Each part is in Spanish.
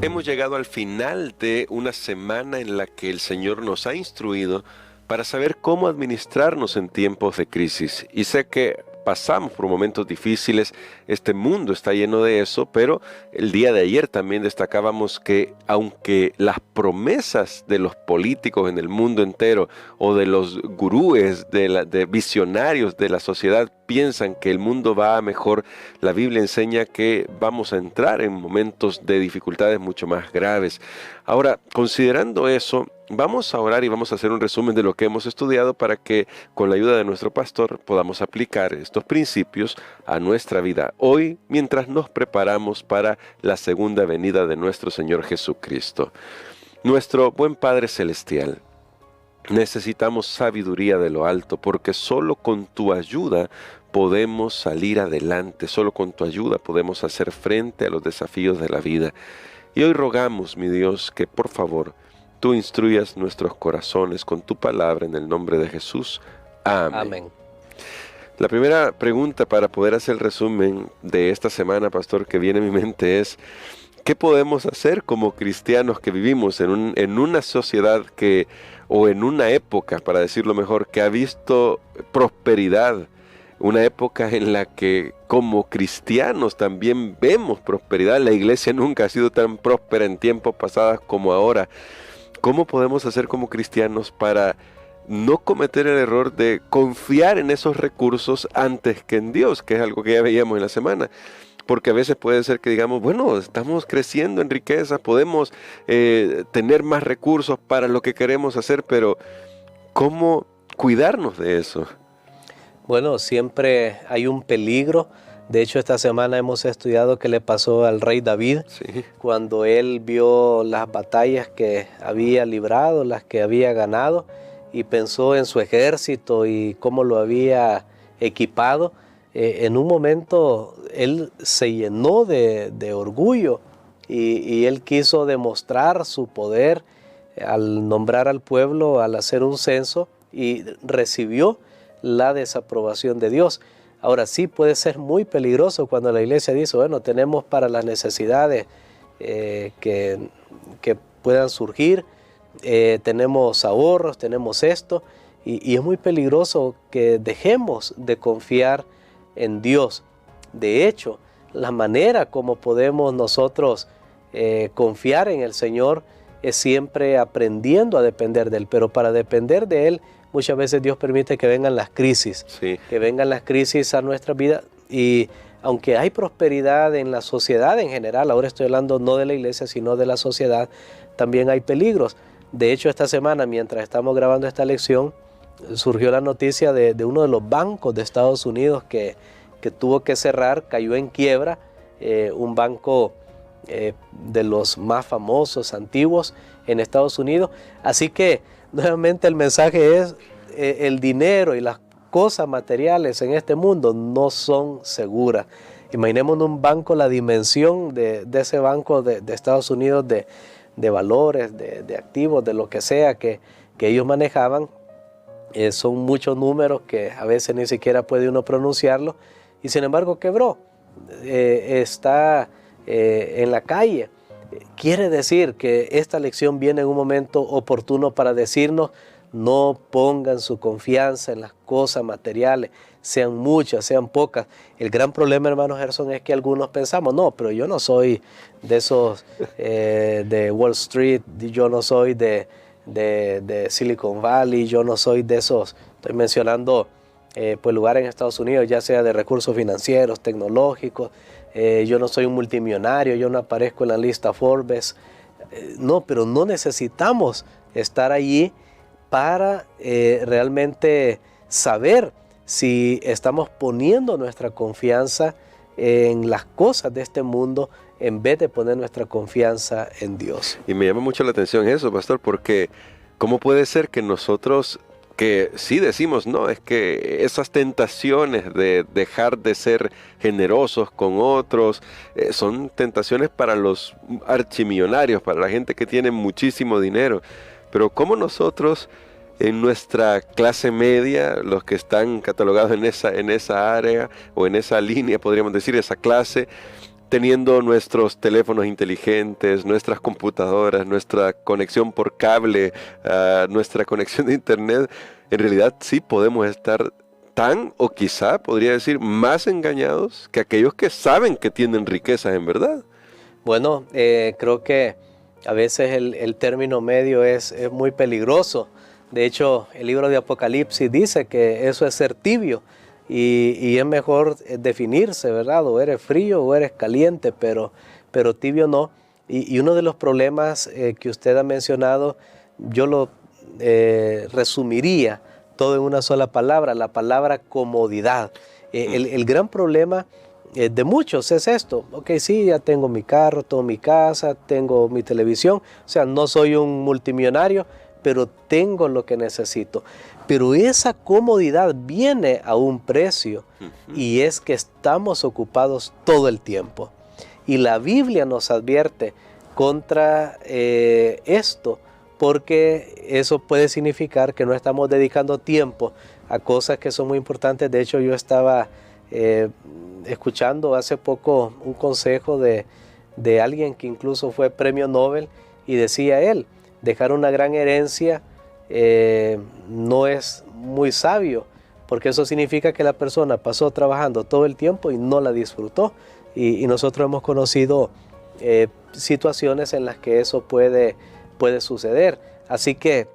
Hemos llegado al final de una semana en la que el Señor nos ha instruido para saber cómo administrarnos en tiempos de crisis. Y sé que pasamos por momentos difíciles, este mundo está lleno de eso, pero el día de ayer también destacábamos que aunque las promesas de los políticos en el mundo entero o de los gurúes, de visionarios de la sociedad piensan que el mundo va a mejor, la Biblia enseña que vamos a entrar en momentos de dificultades mucho más graves. Ahora, considerando eso, vamos a orar y vamos a hacer un resumen de lo que hemos estudiado para que con la ayuda de nuestro pastor podamos aplicar estos principios a nuestra vida hoy mientras nos preparamos para la segunda venida de nuestro Señor Jesucristo. Nuestro buen Padre Celestial, necesitamos sabiduría de lo alto porque solo con tu ayuda podemos salir adelante, solo con tu ayuda podemos hacer frente a los desafíos de la vida. Y hoy rogamos, mi Dios, que por favor tú instruyas nuestros corazones con tu palabra en el nombre de Jesús. Amén. Amén. La primera pregunta para poder hacer el resumen de esta semana, pastor, que viene a mi mente es: ¿qué podemos hacer como cristianos que vivimos en una sociedad o en una época, para decirlo mejor, que ha visto prosperidad? Una época en la que como cristianos también vemos prosperidad. La iglesia nunca ha sido tan próspera en tiempos pasados como ahora. ¿Cómo podemos hacer como cristianos para no cometer el error de confiar en esos recursos antes que en Dios? Que es algo que ya veíamos en la semana. Porque a veces puede ser que digamos, bueno, estamos creciendo en riqueza, podemos tener más recursos para lo que queremos hacer, pero ¿cómo cuidarnos de eso? Bueno, siempre hay un peligro. De hecho, esta semana hemos estudiado qué le pasó al rey David, Sí. cuando él vio las batallas que había librado, las que había ganado, y pensó en su ejército y cómo lo había equipado. En un momento él se llenó de orgullo y él quiso demostrar su poder al nombrar al pueblo, al hacer un censo, y recibió la desaprobación de Dios. Ahora sí puede ser muy peligroso cuando la iglesia dice, bueno, tenemos para las necesidades que puedan surgir, tenemos ahorros, tenemos esto, y es muy peligroso que dejemos de confiar en Dios. De hecho, la manera como podemos nosotros confiar en el Señor es siempre aprendiendo a depender de Él, pero para depender de Él muchas veces Dios permite que vengan las crisis, Sí. que vengan las crisis a nuestra vida. Y aunque hay prosperidad en la sociedad en general, ahora estoy hablando no de la iglesia sino de la sociedad, también hay peligros. De hecho, esta semana, mientras estamos grabando esta lección, surgió la noticia de uno de los bancos de Estados Unidos que tuvo que cerrar, cayó en quiebra, un banco de los más famosos, antiguos en Estados Unidos. Así que nuevamente el mensaje es, el dinero y las cosas materiales en este mundo no son seguras. Imaginemos un banco, la dimensión de ese banco de Estados Unidos, de valores, de activos, de lo que sea que ellos manejaban. Son muchos números que a veces ni siquiera puede uno pronunciarlo, y sin embargo quebró, está en la calle. Quiere decir que esta lección viene en un momento oportuno para decirnos: no pongan su confianza en las cosas materiales, sean muchas, sean pocas. El gran problema, hermano Gerson, es que algunos pensamos, no, pero yo no soy de esos de Wall Street, yo no soy de Silicon Valley, yo no soy de esos, estoy mencionando pues lugares en Estados Unidos, ya sea de recursos financieros, tecnológicos. Yo no soy un multimillonario, yo no aparezco en la lista Forbes. No, pero no necesitamos estar allí para realmente saber si estamos poniendo nuestra confianza en las cosas de este mundo en vez de poner nuestra confianza en Dios. Y me llama mucho la atención eso, pastor, porque ¿cómo puede ser que nosotros, que sí decimos, no, es que esas tentaciones de dejar de ser generosos con otros, son tentaciones para los archimillonarios, para la gente que tiene muchísimo dinero, pero cómo nosotros en nuestra clase media, los que están catalogados en esa área o en esa línea, podríamos decir, esa clase, teniendo nuestros teléfonos inteligentes, nuestras computadoras, nuestra conexión por cable, nuestra conexión de internet, en realidad sí podemos estar tan, o quizá podría decir, más engañados que aquellos que saben que tienen riquezas en verdad. Bueno, creo que a veces el término medio es muy peligroso. De hecho, el libro de Apocalipsis dice que eso es ser tibio y es mejor definirse, ¿verdad? O eres frío o eres caliente, pero tibio no. Y uno de los problemas que usted ha mencionado, yo lo resumiría todo en una sola palabra, la palabra comodidad. El gran problema de muchos es esto: ok, sí, ya tengo mi carro, tengo mi casa, tengo mi televisión, o sea, no soy un multimillonario, pero tengo lo que necesito. Pero esa comodidad viene a un precio, y es que estamos ocupados todo el tiempo. Y la Biblia nos advierte contra esto, porque eso puede significar que no estamos dedicando tiempo a cosas que son muy importantes. De hecho, yo estaba escuchando hace poco un consejo de alguien que incluso fue premio Nobel, y decía él: dejar una gran herencia no es muy sabio, porque eso significa que la persona pasó trabajando todo el tiempo y no la disfrutó. Y nosotros hemos conocido situaciones en las que eso puede suceder. Así que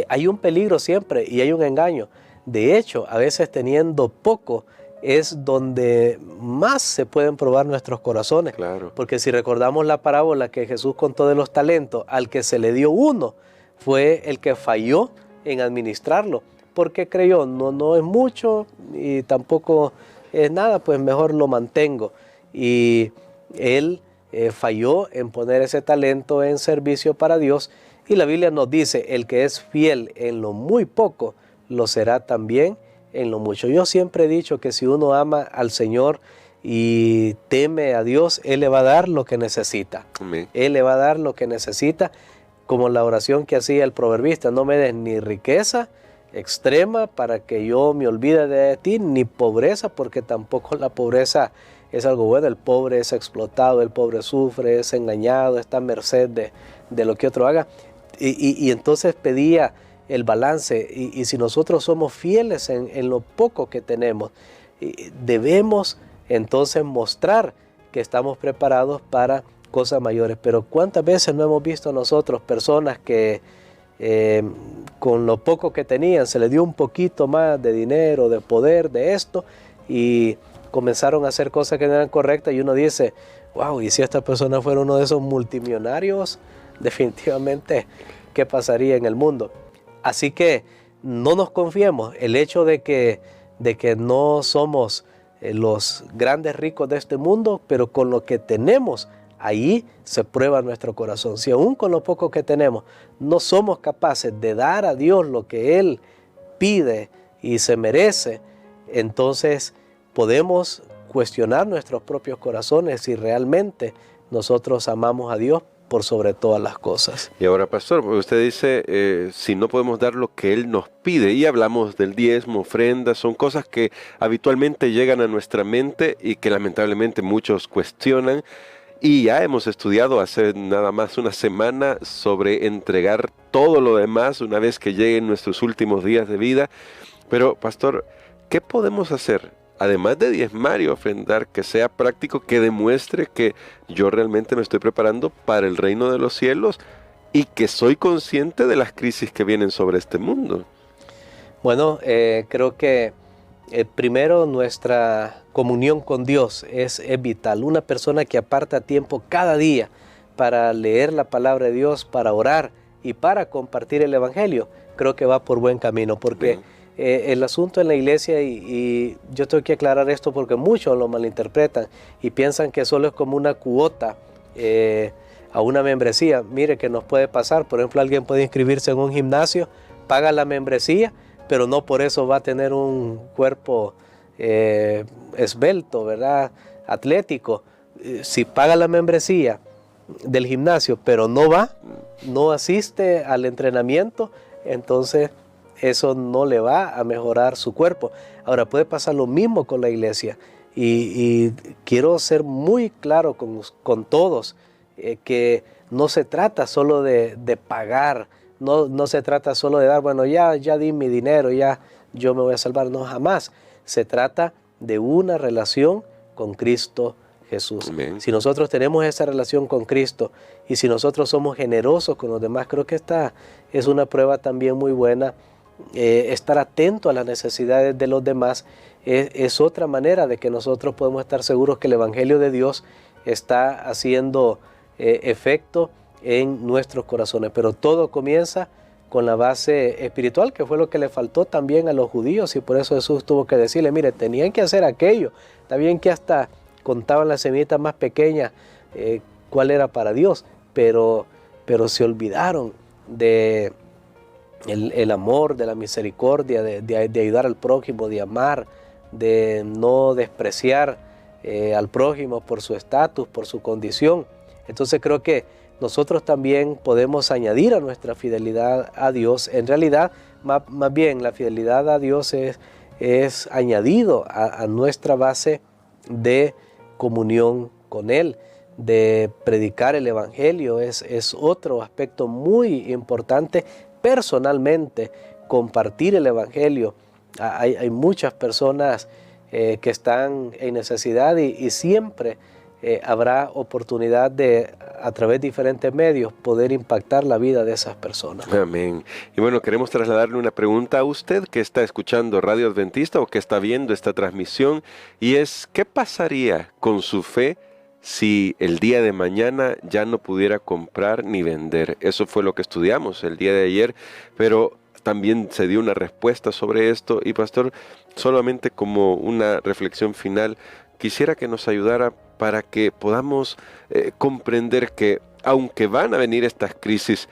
hay un peligro siempre y hay un engaño. De hecho, a veces teniendo poco es donde más se pueden probar nuestros corazones. Claro. Porque si recordamos la parábola que Jesús contó de los talentos, al que se le dio uno fue el que falló en administrarlo, porque creyó, no es mucho y tampoco es nada, pues mejor lo mantengo. Y él falló en poner ese talento en servicio para Dios. Y la Biblia nos dice: el que es fiel en lo muy poco, lo será también en lo mucho. Yo siempre he dicho que si uno ama al Señor y teme a Dios, Él le va a dar lo que necesita. Amén. Él le va a dar lo que necesita, como la oración que hacía el proverbista: no me des ni riqueza extrema para que yo me olvide de ti, ni pobreza, porque tampoco la pobreza es algo bueno. El pobre es explotado, el pobre sufre, es engañado, está a merced de lo que otro haga. Y entonces pedía el balance, y si nosotros somos fieles en lo poco que tenemos, debemos entonces mostrar que estamos preparados para cosas mayores. Pero ¿cuántas veces no hemos visto nosotros personas que con lo poco que tenían se les dio un poquito más de dinero, de poder, de esto, y comenzaron a hacer cosas que no eran correctas, y uno dice: wow, y si esta persona fuera uno de esos multimillonarios, definitivamente, ¿qué pasaría en el mundo? Así que no nos confiemos. El hecho de que no somos los grandes ricos de este mundo, pero con lo que tenemos, ahí se prueba nuestro corazón. Si aún con lo poco que tenemos no somos capaces de dar a Dios lo que Él pide y se merece, entonces podemos cuestionar nuestros propios corazones si realmente nosotros amamos a Dios por sobre todas las cosas. Y ahora, pastor, usted dice, si no podemos dar lo que Él nos pide, y hablamos del diezmo, ofrenda, son cosas que habitualmente llegan a nuestra mente y que lamentablemente muchos cuestionan. Y ya hemos estudiado hace nada más una semana sobre entregar todo lo demás una vez que lleguen nuestros últimos días de vida. Pero, pastor, ¿qué podemos hacer? Además de diezmar y ofrendar, que sea práctico, que demuestre que yo realmente me estoy preparando para el reino de los cielos y que soy consciente de las crisis que vienen sobre este mundo. Bueno, creo que primero nuestra comunión con Dios es vital. Una persona que aparta tiempo cada día para leer la palabra de Dios, para orar y para compartir el Evangelio, creo que va por buen camino, porque el asunto en la iglesia, y yo tengo que aclarar esto porque muchos lo malinterpretan y piensan que solo es como una cuota a una membresía. Mire que nos puede pasar, por ejemplo, alguien puede inscribirse en un gimnasio, paga la membresía, pero no por eso va a tener un cuerpo esbelto, ¿verdad? Atlético. Si paga la membresía del gimnasio, pero no asiste al entrenamiento, entonces eso no le va a mejorar su cuerpo. Ahora puede pasar lo mismo con la iglesia, Y quiero ser muy claro con todos, que no se trata solo de pagar, no se trata solo de dar, bueno, ya di mi dinero, ya yo me voy a salvar. No, jamás. Se trata de una relación con Cristo Jesús. Amén. Si nosotros tenemos esa relación con Cristo y si nosotros somos generosos con los demás, creo que esta es una prueba también muy buena. Estar atento a las necesidades de los demás es otra manera de que nosotros podemos estar seguros que el Evangelio de Dios está haciendo efecto en nuestros corazones. Pero todo comienza con la base espiritual, que fue lo que le faltó también a los judíos, y por eso Jesús tuvo que decirle, mire, tenían que hacer aquello. Está bien que hasta contaban las semillitas más pequeñas cuál era para Dios, pero se olvidaron de el amor, de la misericordia, de ayudar al prójimo, de amar, de no despreciar al prójimo por su estatus, por su condición. Entonces creo que nosotros también podemos añadir a nuestra fidelidad a Dios. En realidad, más bien, la fidelidad a Dios es añadido a nuestra base de comunión con Él, de predicar el Evangelio. Es otro aspecto muy importante. Personalmente, compartir el Evangelio. Hay muchas personas que están en necesidad y siempre habrá oportunidad de, a través de diferentes medios, poder impactar la vida de esas personas. Amén. Y bueno, queremos trasladarle una pregunta a usted que está escuchando Radio Adventista o que está viendo esta transmisión, y es, ¿qué pasaría con su fe si el día de mañana ya no pudiera comprar ni vender? Eso fue lo que estudiamos el día de ayer, pero también se dio una respuesta sobre esto. Y pastor, solamente como una reflexión final, quisiera que nos ayudara para que podamos comprender que aunque van a venir estas crisis,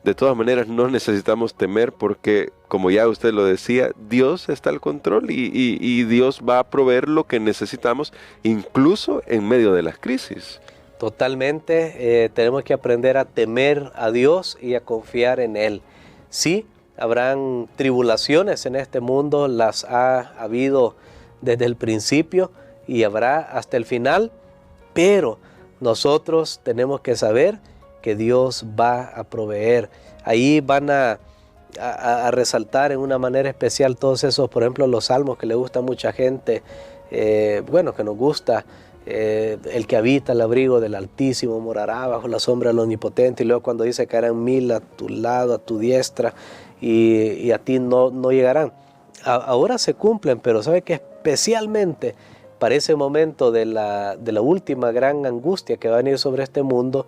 de todas maneras no necesitamos temer, porque como ya usted lo decía, Dios está al control y Dios va a proveer lo que necesitamos, incluso en medio de las crisis. Totalmente, tenemos que aprender a temer a Dios y a confiar en Él. Sí, habrán tribulaciones en este mundo, las ha habido desde el principio y habrá hasta el final, pero nosotros tenemos que saber que Dios va a proveer. Ahí van a resaltar en una manera especial todos esos, por ejemplo, los salmos que le gusta a mucha gente, que nos gusta, el que habita el abrigo del Altísimo morará bajo la sombra del Omnipotente, y luego cuando dice caerán 1000 a tu lado, a tu diestra, y a ti no llegarán. Ahora se cumplen, pero sabe que especialmente para ese momento de la última gran angustia que va a venir sobre este mundo,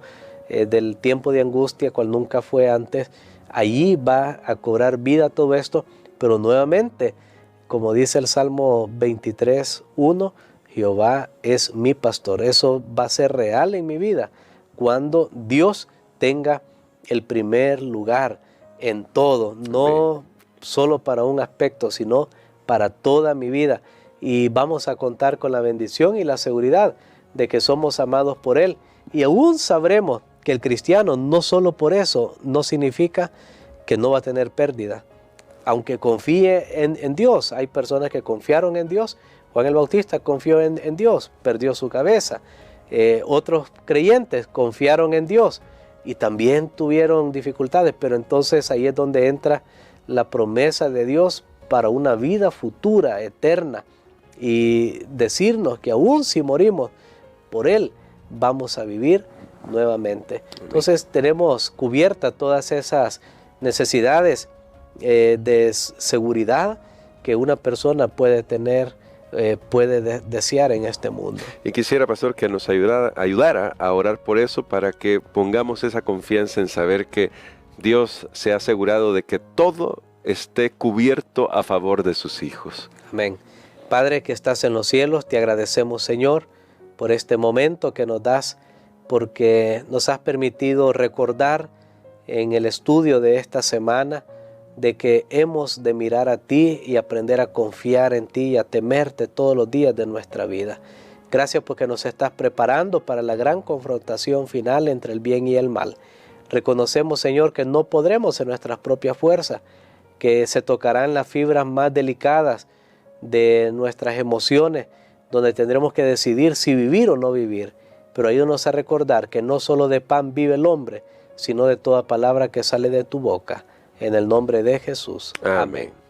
del tiempo de angustia cual nunca fue antes, allí va a cobrar vida todo esto, pero nuevamente, como dice el Salmo 23:1, Jehová es mi pastor. Eso va a ser real en mi vida cuando Dios tenga el primer lugar en todo, no solo para un aspecto, sino para toda mi vida. Y vamos a contar con la bendición y la seguridad de que somos amados por Él. Y aún sabremos que el cristiano, no solo por eso, no significa que no va a tener pérdida. Aunque confíe en Dios, hay personas que confiaron en Dios. Juan el Bautista confió en Dios, perdió su cabeza. Otros creyentes confiaron en Dios y también tuvieron dificultades, pero entonces ahí es donde entra la promesa de Dios para una vida futura, eterna, y decirnos que aún si morimos por Él, vamos a vivir nuevamente. Entonces tenemos cubiertas todas esas necesidades de seguridad que una persona puede tener, puede desear en este mundo. Y quisiera, pastor, que nos ayudara a orar por eso, para que pongamos esa confianza en saber que Dios se ha asegurado de que todo esté cubierto a favor de sus hijos. Amén. Padre que estás en los cielos, te agradecemos, Señor, por este momento que nos das, porque nos has permitido recordar en el estudio de esta semana de que hemos de mirar a ti y aprender a confiar en ti y a temerte todos los días de nuestra vida. Gracias porque nos estás preparando para la gran confrontación final entre el bien y el mal. Reconocemos, Señor, que no podremos en nuestras propias fuerzas, que se tocarán las fibras más delicadas de nuestras emociones, donde tendremos que decidir si vivir o no vivir. Pero ayúdanos a recordar que no solo de pan vive el hombre, sino de toda palabra que sale de tu boca. En el nombre de Jesús. Amén.